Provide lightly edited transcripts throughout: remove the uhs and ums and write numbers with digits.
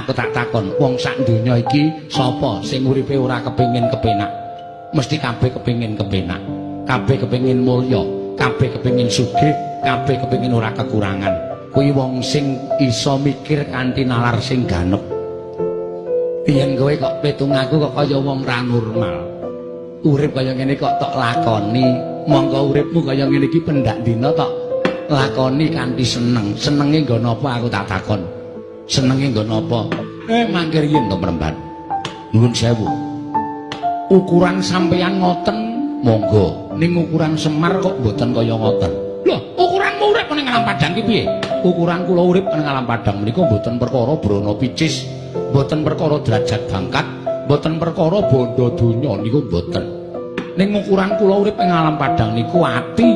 Aku tak takon, wong sak donya iki sapa sing uripe ora kepengin kepenak? Mesti kabeh kepengin kepenak. Kabeh kepengin mulya, kabeh kepengin sugih, kabeh kepengin ora kekurangan. Kuwi wong sing iso mikir kanthi nalar sing ganep. Biyen kowe kok pitungaku kok kaya wong ra normal. Urip kaya ngene kok tok lakoni, monggo uripmu kaya ngene iki pendak dina tok lakoni kanthi seneng. Senenge nggo napa aku tak takon. Senenge nggo napa? Mangkir yen to Mremban. Nuwun sewu. Ukuran sampeyan ngoten monggo, ning ukuran Semar kok mboten kaya ngoten. Lho, ukuranmu urip ning alam padang ki piye? Ukuran kula urip ning alam padang menika mboten perkara brana picis, mboten perkara derajat bangkat, mboten perkara bondo donya niku mboten. Ning ukuran kula urip ing alam padang niku ati.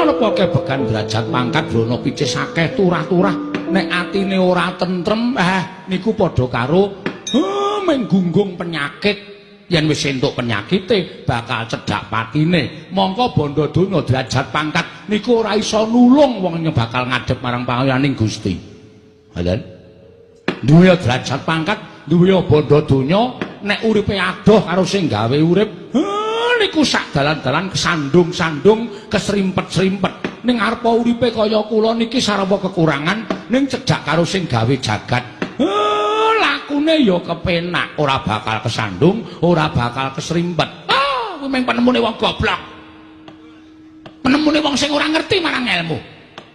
Ana kebekan derajat pangkat brana picis akeh turah-turah, nek atine ora tentrem, niku padha karo menggunggung penyakit. Yen wis entuk penyakite bakal cedhak patine. Mongko bondo donya derajat pangkat niku ora iso nulung wong yang bakal ngadhep marang pangulyaning Gusti. Ngoten. Duwe derajat pangkat, duwe bondo donya, nek uripe adoh karo sing gawe urip, niku sak dalan-dalan kesandung-sandung, kesrimpet-srimpet. Ning arepa uripe kaya kula niki sarwa kekurangan, ning cedhak karo sing gawe jagat. Lakune ya kepenak, ora bakal kesandung, ora bakal kesrimpet. Kuwi mung penemune wong goblok. Penemune wong sing ora ngerti marang ilmu.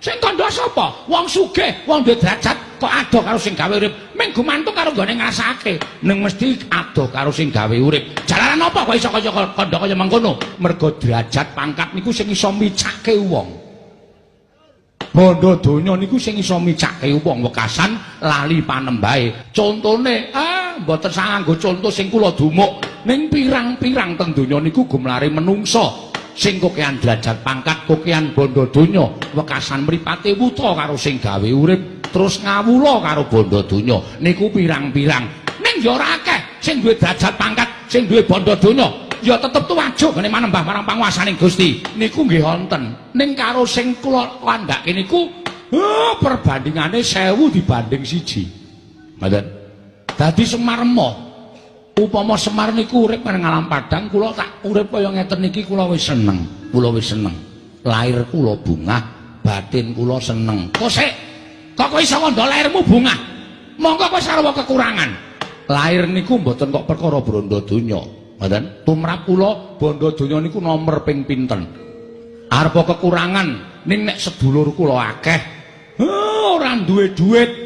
Sing kandha sapa? Wong sugih, wong duwe derajat kok adoh karo sing gawe urip. Ming gumantung karo nggone ngrasake. Ning mesti adoh karo sing gawe urip. Jalaran apa kok iso kaya kandha kaya mangkono? Mergo derajat pangkat niku sing iso micake wong. Bondo donya niku sing iso micake wong wekasan lali panembahe. Contone, mboten sanganggo conto sing kula dumuk, ning pirang-pirang teng donya niku gumlare menungso sing kokean derajat pangkat, kokean bondo donya, wekasan mripate wuta karo sing gawe urip, terus ngawula karo bondo donya. Niku pirang-pirang. Ning ya ora akeh sing duwe derajat pangkat, sing duwe bondo donya. Ya tetep tuwajuk ngene manembah marang panguwasaning Gusti niku nggih wonten. Ning karo sing kula kandhake niku perbandingane 1000 dibanding 1. Ngoten. Dadi Semar emoh. Upama Semar niku urip nang alam padang, kula tak urip kaya ngeten niki kula wis seneng. Kula wis seneng. Lair kula bungah, batin kula seneng. Kok sik? Kok kowe iso kandha lairmu bungah? Monggo kowe sarwa kekurangan. Lair niku mboten kok perkara branda donya. Ngoten, tumrap kula bondo donya niku nomor ping pinten. Arepa kekurangan ning nek sedulur kula akeh ora duwe dhuwit